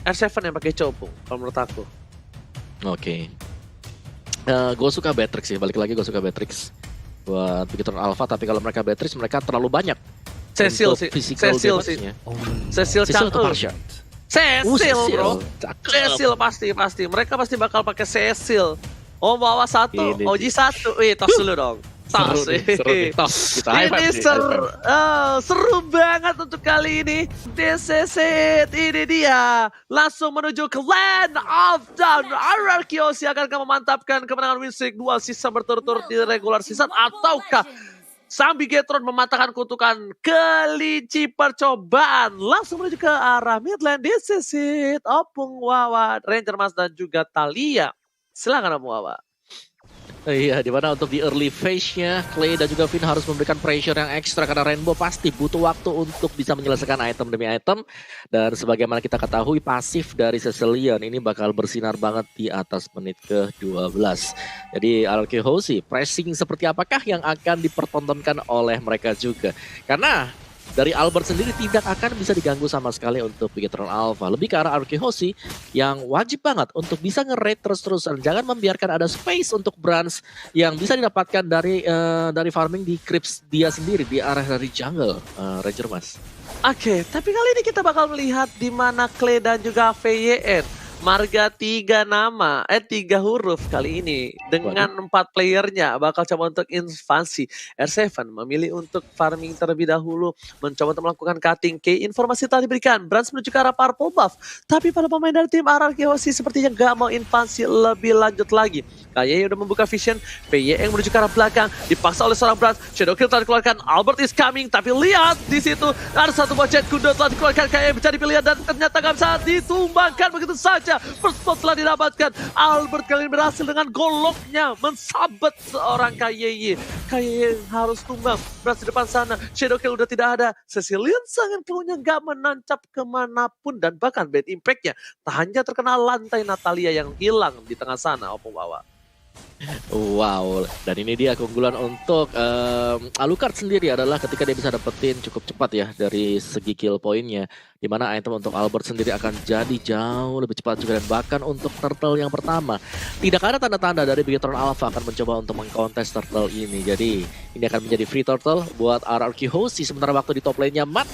R7 yang pakai Copung kalau menurut aku. Oke. Gue suka Beatrix sih, balik lagi gue suka Beatrix buat Beatrix Alpha, tapi kalau mereka Beatrix mereka terlalu banyak Cecil untuk sih, physical Cecil sih. damage-nya. Cecil Cecil atau cakep. Parsha? Cecil bro. Cakep. Cecil pasti. Mereka pasti bakal pakai Cecil. Oh bawa satu, Ini Oji satu. Wih, tos dulu dong. Seru Tos. nih, seru nih. Tos, kita high five Ini nih, seru banget untuk kali ini. This is it. Ini dia. Langsung menuju ke Land of Dawn. RRQ akan memantapkan kemenangan win streak 2 season berturut-turut di regular season. Ataukah sang Bigetron mematahkan kutukan kelinci percobaan. Langsung menuju ke arah Midland. This is it. Opung Wawa, Ranger Mas dan juga Thalia. Silakan Opung Wawa. Iya, dimana untuk di early phase-nya, Clay dan juga Finn harus memberikan pressure yang ekstra karena Rainbow pasti butuh waktu untuk bisa menyelesaikan item demi item. Dan sebagaimana kita ketahui, pasif dari Cecilion ini bakal bersinar banget di atas menit ke-12. Jadi RRQ Hoshi, pressing seperti apakah yang akan dipertontonkan oleh mereka juga? Karena dari Albert sendiri tidak akan bisa diganggu sama sekali untuk Bigetron Alpha. Lebih ke arah RRQ Hoshi yang wajib banget untuk bisa nge-raid terus-terusan. Jangan membiarkan ada space untuk Brans yang bisa didapatkan dari farming di creeps dia sendiri di arah dari jungle. Ranger Mas. Oke, tapi kali ini kita bakal melihat di mana Clay dan juga VYN. Marga 3 nama, 3 huruf kali ini. Dengan 4 playernya bakal coba untuk invasi. R7 memilih untuk farming terlebih dahulu. Mencoba untuk melakukan cutting key. Informasi telah diberikan. Brans menuju ke arah purple buff. Tapi para pemain dari tim RRQ Hoshi sepertinya gak mau invasi lebih lanjut lagi. Kayaknya udah membuka vision. PY yang menuju ke arah belakang. Dipaksa oleh seorang Brans. Shadow Kill telah dikeluarkan. Albert is coming. Tapi lihat di situ ada satu buah jet kudo telah dikeluarkan. Kayaknya mencari pilihan dan ternyata gak bisa ditumbangkan begitu saja. First spot telah didapatkan. Albert kali ini berhasil dengan goloknya mensabet seorang KYY. KYY harus tumbang. Brans di depan sana. Shadow Kill udah tidak ada. Cecilion sangat keluarnya gak menancap kemanapun. Dan bahkan bad impact-nya tak hanya terkena lantai Natalia yang hilang di tengah sana. Opung Wawa. Wow, dan ini dia keunggulan untuk Alucard sendiri adalah ketika dia bisa dapetin cukup cepat ya dari segi kill poinnya. Dimana item untuk Albert sendiri akan jadi jauh lebih cepat juga. Dan bahkan untuk turtle yang pertama, tidak ada tanda-tanda dari Bigetron Alpha akan mencoba untuk mengkontes turtle ini. Jadi ini akan menjadi free turtle buat RRQ Hoshi. Sementara waktu di top lane-nya Matt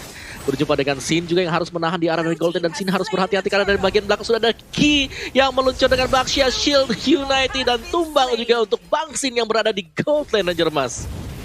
berjumpa dengan Sin juga yang harus menahan di arah dari Golden. Dan Sin harus berhati-hati karena dari bagian belakang sudah ada Ki yang meluncur dengan Baxia Shield United. Dan tumbang juga untuk Bang Sin yang berada di gold lane Ranger Mas.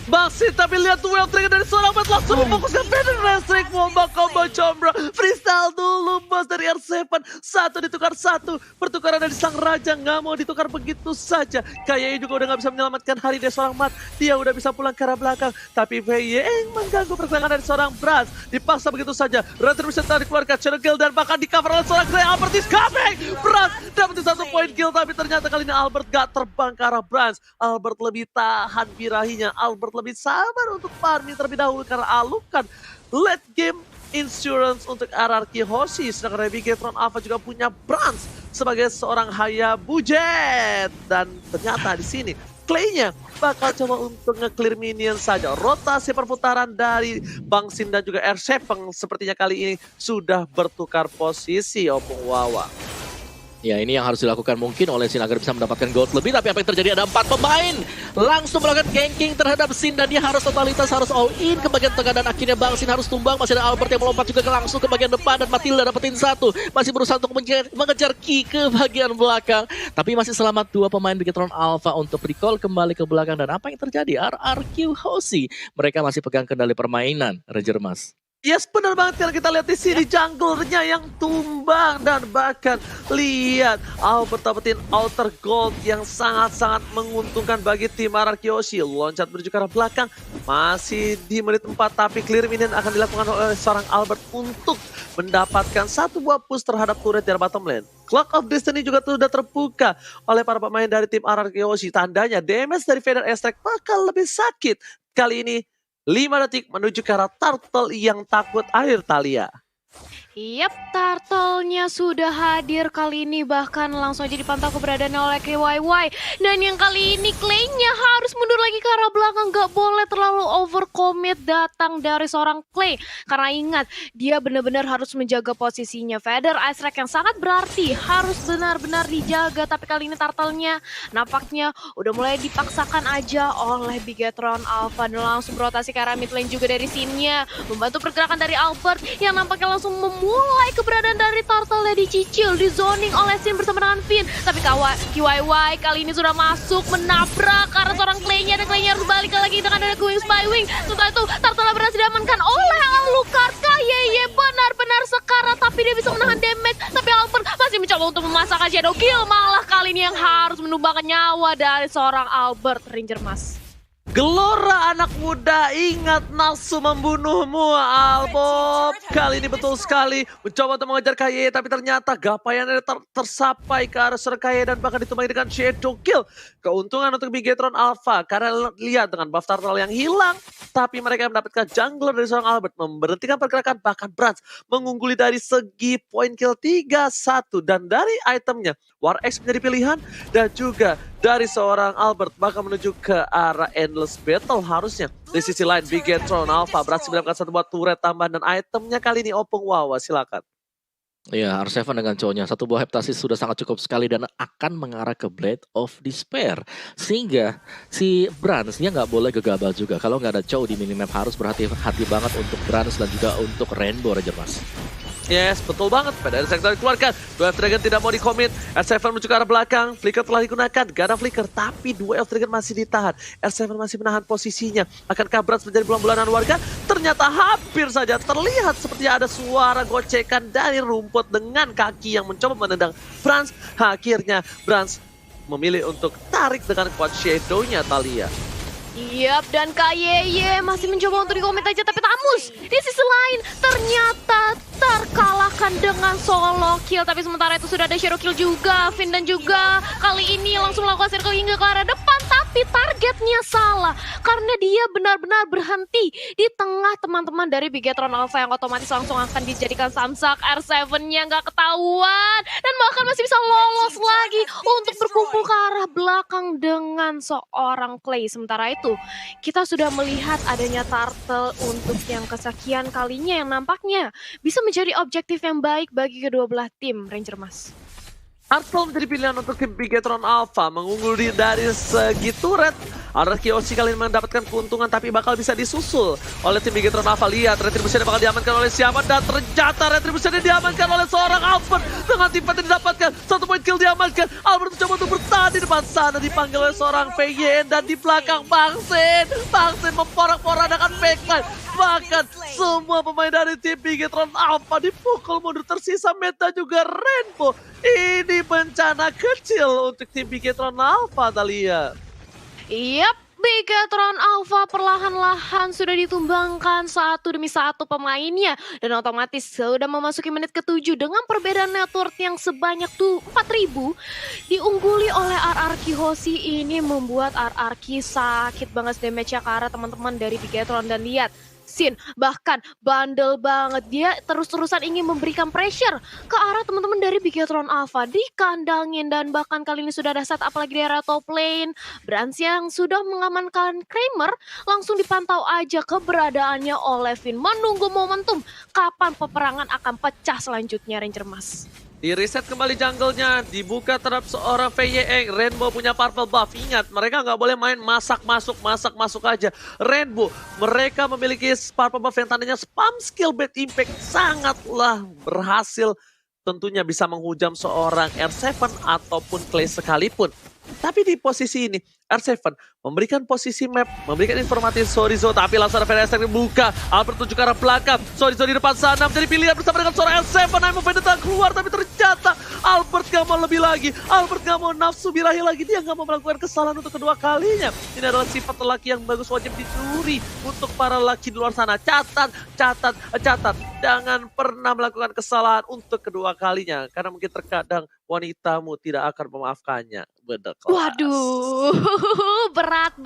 Bangsit, tapi lihat duel trigger dari seorang Matt langsung difokuskan Federer Strike Womba combo combro. Freestyle dulu bos dari R7. Satu ditukar satu. Pertukaran dari sang raja nggak mau ditukar begitu saja. Kayaknya juga udah nggak bisa menyelamatkan hari dari seorang Matt. Dia udah bisa pulang ke arah belakang. Tapi VYN mengganggu pergerakan dari seorang Brans. Dipaksa begitu saja. Runter bisa dikeluarkan Shadow Kill dan bahkan di cover oleh seorang Grey. Albert is coming. Brans dapat 1 point kill. Tapi ternyata kali ini Albert gak terbang ke arah Brans. Albert lebih tahan birahinya. Albert lebih sabar untuk farming terlebih dahulu karena Alucard late game insurance untuk RRQ Hoshi. Sedangkan Bigetron Alpha juga punya Brans sebagai seorang Hayabujet. Dan ternyata di sini Clay-nya bakal coba untuk nge-clear minion saja. Rotasi perputaran dari Bang Sin dan juga R7 sepertinya kali ini sudah bertukar posisi Opung Wawa. Ya, ini yang harus dilakukan mungkin oleh Sin agar bisa mendapatkan gold lebih. Tapi apa yang terjadi, ada 4 pemain langsung melakukan ganking terhadap Sin. Dan dia harus totalitas, harus all in ke bagian tengah. Dan akhirnya Bang Sin harus tumbang. Masih ada Albert yang melompat juga langsung ke bagian depan. Dan Matilda dapetin 1. Masih berusaha untuk mengejar Ki ke bagian belakang. Tapi masih selamat 2 pemain Bigetron Alpha untuk recall kembali ke belakang. Dan apa yang terjadi? RRQ Hoshi, mereka masih pegang kendali permainan, Ranger Mas. Yes, benar banget kalau kita lihat di sini junglernya yang tumbang. Dan bahkan lihat Albert dapetin outer gold yang sangat-sangat menguntungkan bagi tim RRQ Hoshi. Loncat menuju ke arah belakang masih di menit 4, tapi clear minion akan dilakukan oleh seorang Albert untuk mendapatkan 1 buah push terhadap turret dari bottom lane. Clock of Destiny juga sudah terbuka oleh para pemain dari tim RRQ Hoshi. Tandanya damage dari Vader Airstrike bakal lebih sakit kali ini. 5 detik menuju ke arah turtle yang takut air Thalia. Yap, turtle-nya sudah hadir kali ini, bahkan langsung aja dipantau keberadaannya oleh KYY. Dan yang kali ini Clay-nya harus mundur lagi ke arah belakang, gak boleh terlalu overcommit datang dari seorang Clay. Karena ingat, dia benar-benar harus menjaga posisinya. Feather Ice Rack yang sangat berarti harus benar-benar dijaga, tapi kali ini turtle-nya nampaknya udah mulai dipaksakan aja oleh Bigetron Alpha. Dan langsung berotasi ke arah mid lane juga dari scene-nya, membantu pergerakan dari Albert yang nampaknya langsung memulai keberadaan dari turtle-nya dicicil, di zoning oleh Sin bersama dengan Finn. Tapi KYY kali ini sudah masuk menabrak karena seorang Clay-nya, dan Clay-nya harus balik lagi dengan ada Wings by Wing. Setelah itu turtle berhasil diamankan oleh Alucard. Kayeye benar-benar sekarat, tapi dia bisa menahan damage. Tapi Albert masih mencoba untuk memasakkan Shadow Kill, malah kali ini yang harus menumbangkan nyawa dari seorang Albert Ranger Mas. Gelora anak muda, ingat nafsu membunuhmu Albert. Kali ini betul sekali mencoba untuk mengejar KYE, tapi ternyata gapaiannya tersapai ke arah seorang KYE dan bahkan ditumpangi dengan Shadow Kill. Keuntungan untuk Bigetron Alpha karena lihat dengan buff turtle yang hilang, tapi mereka mendapatkan jungler dari seorang Albert, memberhentikan pergerakan, bahkan Brans mengungguli dari segi point kill 3-1. Dan dari itemnya War X menjadi pilihan, dan juga dari seorang Albert bahkan menuju ke arah Endless Battle harusnya. Di sisi lain Bigetron Alpha berhasil mendapatkan satu buah turret tambahan, dan itemnya kali ini Opung Wawa, silakan. Ya, R7 dengan cowoknya satu buah heptasis sudah sangat cukup sekali dan akan mengarah ke Blade of Despair. Sehingga si Brans-nya nggak boleh gegabah juga. Kalau nggak ada cow di minimap harus berhati-hati banget untuk Brans dan juga untuk Rainbow Ranger Mas. Yes, betul banget. Pada sektor dikeluarkan. Duel of Dragon tidak mau dikomit. R7 menuju ke arah belakang. Flicker telah digunakan. Gak ada flicker, tapi Duel of Dragon masih ditahan. R7 masih menahan posisinya. Akankah Brans menjadi bulan-bulanan warga? Ternyata hampir saja terlihat seperti ada suara gocekan dari rumput dengan kaki yang mencoba menendang Brans. Akhirnya Brans memilih untuk tarik dengan kuat shadow-nya Thalia. Yap, dan KYY masih mencoba untuk dikomit aja, tapi Tamus di sisi lain ternyata terkalahkan dengan solo kill. Tapi sementara itu sudah ada shadow kill juga. Finn dan juga kali ini langsung melakukan circle hingga ke arah depan, tapi targetnya salah karena dia benar-benar berhenti di tengah teman-teman dari Bigetron Alpha yang otomatis langsung akan dijadikan samsak. R7-nya nggak ketahuan dan bahkan masih bisa lolos lagi untuk berkumpul ke arah belakang dengan seorang Clay. Sementara itu kita sudah melihat adanya turtle untuk yang kesekian kalinya yang nampaknya bisa menjadi objektif yang baik bagi kedua belah tim, Ranger Mas. Turtle menjadi pilihan untuk tim Bigetron Alpha, mengungguli dari segi turret. Ada Kiosi kali ini mendapatkan keuntungan, tapi bakal bisa disusul oleh tim Bigetron Alpha. Lihat, Retribution bakal diamankan oleh siapa, dan ternyata Retribution diamankan oleh seorang Albert. Dengan tim yang didapatkan, satu point kill diamankan. Albert mencoba untuk bertahan di depan sana, dipanggil oleh seorang PYN, dan di belakang Bangsen. Bangsen memporak-porandakan backline. Bahkan semua pemain dari tim Bigetron Alpha dipukul mundur, tersisa Meta juga Rainbow. Ini bencana kecil untuk tim Bigetron Alpha, Thalia. Yap, Bigetron Alpha perlahan-lahan sudah ditumbangkan satu demi satu pemainnya. Dan otomatis sudah memasuki menit ke-7 dengan perbedaan network yang sebanyak 4.000. Diungguli oleh RRQ Hoshi, ini membuat RRQ sakit banget damage-nya ke arah teman-teman dari Bigetron. Dan lihat, Sin bahkan bandel banget, dia terus-terusan ingin memberikan pressure ke arah teman-teman dari Bigetron Alpha, dikandangin. Dan bahkan kali ini sudah ada set apalagi di area top lane. Brans yang sudah mengamankan Kramer langsung dipantau aja keberadaannya oleh Finn, menunggu momentum kapan peperangan akan pecah selanjutnya, Ranger Mas. Di reset kembali jungle-nya, dibuka terhadap seorang VYE. Rainbow punya purple buff. Ingat, mereka nggak boleh main masak masuk aja. Rainbow, mereka memiliki purple buff yang tandanya spam skill bad impact. Sangatlah berhasil tentunya bisa menghujam seorang R7 ataupun Clay sekalipun. Tapi di posisi ini, R7 memberikan posisi map, memberikan informasi Sorizo, tapi langsung ada Fenestrek dibuka. Albert tuju ke arah belakang, Sorizo di depan sana menjadi pilihan bersama dengan seorang R7. Namun Vendetta keluar, tapi ternyata Albert gak mau lebih lagi. Albert gak mau nafsu birahi lagi, dia gak mau melakukan kesalahan untuk kedua kalinya. Ini adalah sifat lelaki yang bagus, wajib dicuri untuk para lelaki di luar sana. Catat, jangan pernah melakukan kesalahan untuk kedua kalinya, karena mungkin terkadang wanitamu tidak akan memaafkannya. Bener kelas. Waduh, berat.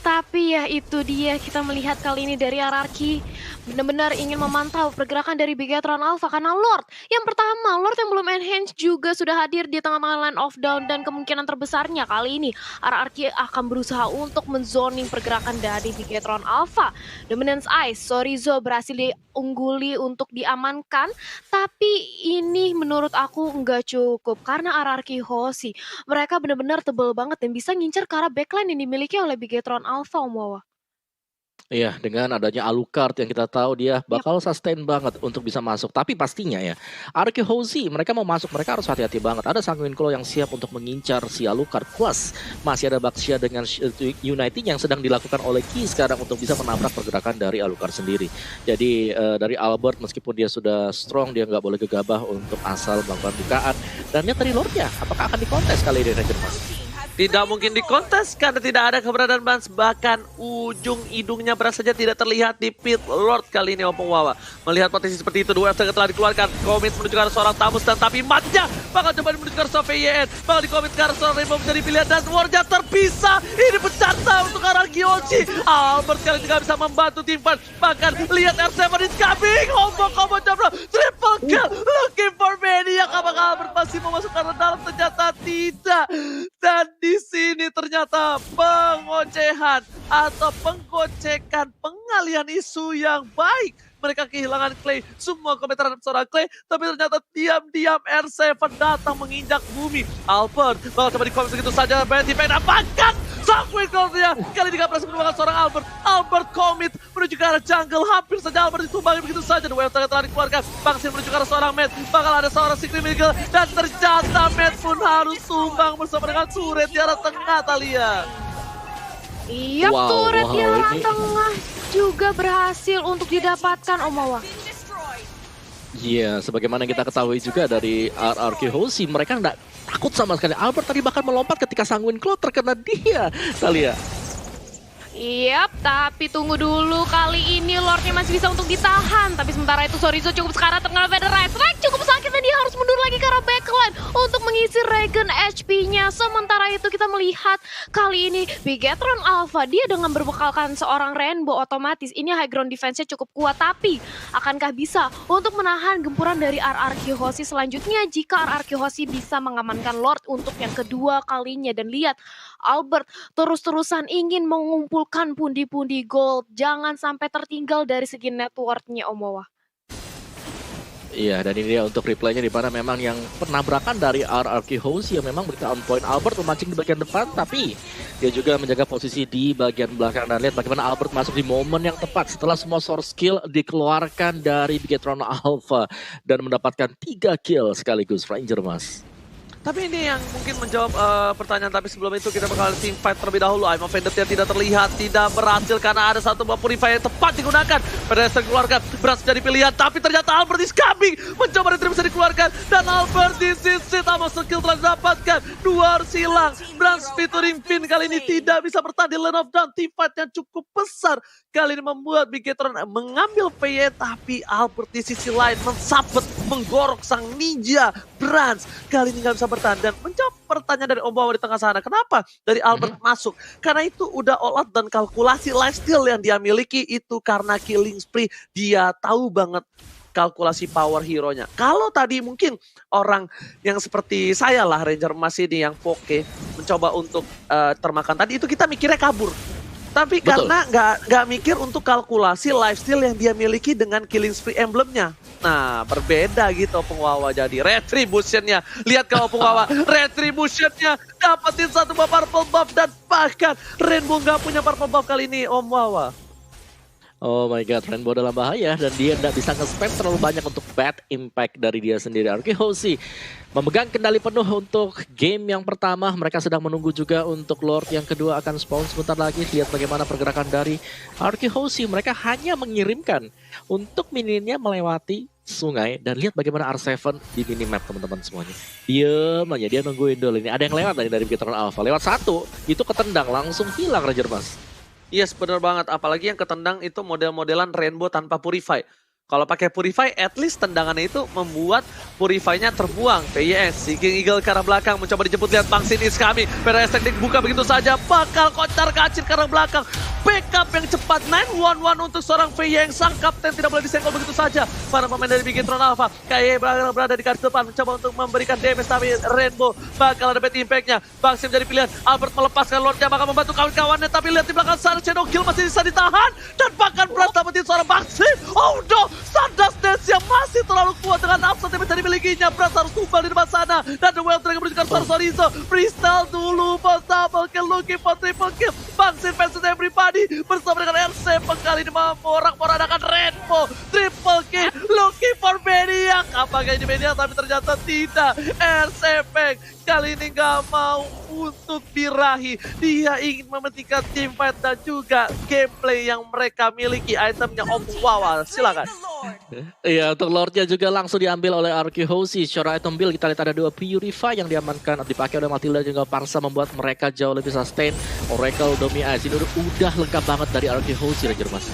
Tapi ya itu dia, kita melihat kali ini dari RRQ benar-benar ingin memantau pergerakan dari Bigetron Alpha karena Lord yang pertama, Lord yang belum enhance juga sudah hadir di tengah-tengah line of down dan kemungkinan terbesarnya kali ini RRQ akan berusaha untuk menzoning pergerakan dari Bigetron Alpha. Dominance Ice, Sorizo berhasil diungguli untuk diamankan, tapi ini menurut aku nggak cukup karena RRQ Hoshi mereka benar-benar tebel banget dan bisa ngincer ke arah backline yang dimiliki oleh Bigetron Alpha, Om Wawa. Iya, dengan adanya Alucard yang kita tahu dia bakal sustain banget untuk bisa masuk. Tapi pastinya ya, RRQ Hoshi mereka mau masuk, mereka harus hati-hati banget. Ada Sanguine Claw yang siap untuk mengincar si Alucard. Plus, masih ada Baxia dengan United yang sedang dilakukan oleh Ki sekarang untuk bisa menabrak pergerakan dari Alucard sendiri. Jadi dari Albert meskipun dia sudah strong, dia nggak boleh gegabah untuk asal melakukan bukaan. Dan lihat dari Lordnya, apakah akan dikontes kali ini Ranger Mas? Tidak mungkin dikontes karena tidak ada keberadaan Bans. Bahkan ujung hidungnya beras saja tidak terlihat di pit Lord kali ini Opung Wawa. Melihat potensi seperti itu, dua FTG telah dikeluarkan. Komit menuju ke arah seorang Tamus dan tapi matnya bakal coba menuju ke arah seorang VYN. Bakal dikomit ke arah seorang Rainbow menjadi pilihan dan warnya terpisah. Ini pencarta untuk arah Gyoshi. Albert kali ini tidak bisa membantu tim fight. Bahkan lihat R7 is coming. Combo Jabra. Triple kill. Looking for Maniac. Apakah Albert masih mau masuk ke arah dalam? Ternyata tidak. Dan di sini ternyata pengocehan atau penggocekan pengalihan isu yang baik. Mereka kehilangan Clay, semua komentar seorang Clay, tapi ternyata diam-diam R7 datang menginjak bumi. Albert bakal coba dikomit begitu saja, Betty pengen apakah Sanguine Claw-nya kali ini gak berhasil menemukan seorang Albert. Albert komit menuju ke arah jungle, hampir saja Albert ditumbangi begitu saja. Dua FTG telah dikeluarkan, Maxim menuju ke arah seorang Matt, bakal ada seorang Secret Miracle, dan ternyata Matt pun harus tumbang bersama dengan turret di arah tengah Thalia. Iya, turret di arah tengah juga berhasil untuk didapatkan, Om Wawa. Iya, sebagaimana kita ketahui juga dari RRQ Hoshi, mereka nggak takut sama sekali. Albert tadi bahkan melompat ketika Sanguine Claw terkena dia, Thalia. Yap, tapi tunggu dulu, kali ini Lordnya masih bisa untuk ditahan. Tapi sementara itu Sorizo cukup sekarang terkena Featherite Strike, cukup sakit dan dia harus mundur lagi ke arah backline untuk mengisi regen HP-nya. Sementara itu kita melihat kali ini Bigetron Alpha, dia dengan berbekalkan seorang Rainbow otomatis. Ini high ground defense-nya cukup kuat, tapi akankah bisa untuk menahan gempuran dari RRQ Hoshi selanjutnya jika RRQ Hoshi bisa mengamankan Lord untuk yang kedua kalinya. Dan lihat, Albert terus-terusan ingin mengumpulkan pundi-pundi gold, jangan sampai tertinggal dari segi network-nya, Om Wawa. Iya, dan ini dia untuk replaynya di mana memang yang penabrakan dari RRQ Hoshi yang memang berita on point. Albert memancing di bagian depan, tapi dia juga menjaga posisi di bagian belakang. Dan lihat bagaimana Albert masuk di momen yang tepat setelah semua source skill dikeluarkan dari Bigetron Alpha dan mendapatkan 3 kill sekaligus Ranger, Mas. Tapi ini yang mungkin menjawab pertanyaan, tapi sebelum itu kita bakal team fight terlebih dahulu. I'm offended yang tidak terlihat, tidak berhasil karena ada satu buah purify yang tepat digunakan. Pedestal dikeluarkan, berhasil jadi pilihan, tapi ternyata Albert is coming. Mencoba retrieve bisa dikeluarkan, dan Albert disisi sama skill telah didapatkan. Dua harus hilang, Brans featuring Finn kali ini tidak bisa bertahan di lane of down. Team fight yang cukup besar kali ini membuat Bigetron mengambil PY, tapi Albert di sisi lain mensabet, menggorok sang ninja Brans. Kali ini nggak bisa bertahan dan menjawab pertanyaan dari Om Wawa di tengah sana. Kenapa dari Albert masuk? Karena itu udah all out dan kalkulasi lifesteal yang dia miliki itu karena killing spree. Dia tahu banget kalkulasi power hero-nya. Kalau tadi mungkin orang yang seperti saya lah, Ranger Emas ini yang Poke mencoba untuk termakan tadi, itu kita mikirnya kabur. Tapi betul, karena nggak mikir untuk kalkulasi lifesteal yang dia miliki dengan killing spree emblemnya. Nah, berbeda gitu Opung Wawa jadi retribution-nya. Lihat kalau Opung Wawa, retribution-nya dapetin satu buah purple buff dan bahkan Rainbow nggak punya purple buff kali ini Om Wawa. Oh my god, Rainbow dalam bahaya dan dia tidak bisa nge-spam terlalu banyak untuk bad impact dari dia sendiri. RRQ Hoshi memegang kendali penuh untuk game yang pertama. Mereka sedang menunggu juga untuk Lord yang kedua akan spawn sebentar lagi. Lihat bagaimana pergerakan dari RRQ Hoshi. Mereka hanya mengirimkan untuk mininnya melewati sungai. Dan lihat bagaimana R7 di minimap teman-teman semuanya. Diam aja, dia nungguin dulu. Ini ada yang lewat dari Bigetron Alpha. Lewat satu, itu ketendang, langsung hilang Ranger Mas. Yes, benar banget. Apalagi yang ketendang itu model-modelan Rainbow tanpa purify. Kalau pakai Purify, at least tendangannya itu membuat Purify-nya terbuang. PYS, Seeking Eagle ke arah belakang, mencoba dijemput, lihat Bangsin is kami. PRS teknik buka begitu saja, bakal kocar kacir ke arah belakang. Backup yang cepat, 911 untuk seorang VY yang sang kapten tidak boleh disenggol begitu saja. Para pemain dari Bigetron Alpha, KY berada di garis depan, mencoba untuk memberikan damage, tapi Rainbow bakal ada bad impact-nya. Bangsin menjadi pilihan, Albert melepaskan Lordnya, bakal membantu kawan-kawannya, tapi lihat di belakang sana, Shadow Kill masih bisa ditahan, dan bahkan berat dapetin seorang Bangsin. Oh no! Sandas Dance yang masih terlalu kuat dengan upset yang bisa dimilikinya. Bras harus tumbal di depan sana. Dan The Wild Dragon menunjukkan Sororizo. Freestyle dulu, bos double kill, looking for triple kill. Bangsin versus everybody. Bersama dengan RC kali ini morak-morandakan Rainbow. Triple kill, looking for Maniac. Apakah ini Maniac? Tapi ternyata tidak. RC Peng kali ini gak mau untuk birahi. Dia ingin mementingkan teamfight dan juga gameplay yang mereka miliki. Itemnya Opung Wawa, silakan. Iya, untuk Lordnya juga langsung diambil oleh RQ Hoshi. Secara item build kita lihat ada 2 Purify yang diamankan, dipakai oleh Matilda juga Parsa, membuat mereka jauh lebih sustain. Oracle, Domi Ice ini udah lengkap banget dari RQ Hoshi, Ranger Mas.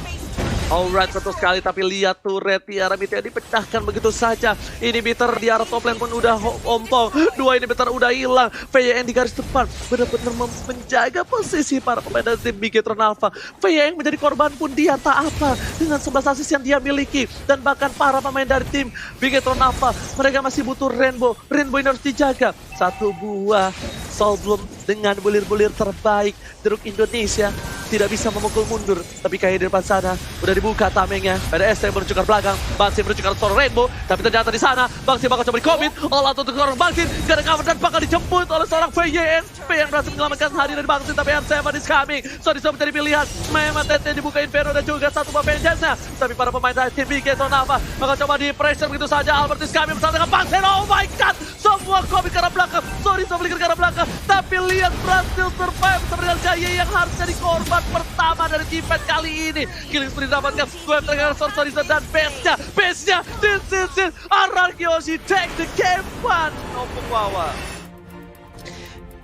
Alright, betul sekali, tapi lihat turret di arah mid yang dipecahkan begitu saja. Inhibitor di arah top lane pun udah ompong. 2 inhibitor udah hilang. VYN di garis depan benar-benar menjaga posisi para pemain dari tim Bigetron Alpha. VYN menjadi korban pun dia tak apa dengan 11 assist yang dia miliki. Dan bahkan para pemain dari tim Bigetron Alpha, mereka masih butuh Rainbow. Rainbow ini harus dijaga. Satu buah Soul Bloom dengan bulir-bulir terbaik Jeruk Indonesia tidak bisa memukul mundur, tapi kayak di depan sana udah dibuka tamengnya. Ada ST menuju ke belakang, Bangsin menuju ke seorang Rainbow, tapi ternyata di sana Bangsin bakal coba di-commit, all out untuk seorang Bangsin, gak ada cover dan bakal dijemput oleh seorang VYN. VYN berhasil menyelamatkan hari dari Bangsin, tapi R7 is coming. So bisa menjadi pilihan, memang TT dibuka Inferno dan juga satu buah vengeance-nya, tapi para pemain dari tim Bigetron Alpha bakal coba di-pressure begitu saja. Albert is coming bersama dengan Bangsin, oh my god, semua commit ke arah belakang, so beli ke arah belakang, tapi lihat berhasil survive bersama dengan Gaye yang harus jadi korban pertama dari tim fight kali ini. Killing spree didapatkan Web dengan Sororizo dan base-nya this RRQ Hoshi take the game one. Opung Wawa.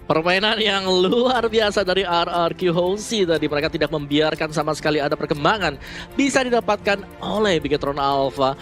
Permainan yang luar biasa dari RRQ Hoshi tadi, mereka tidak membiarkan sama sekali ada perkembangan bisa didapatkan oleh Bigetron Alpha.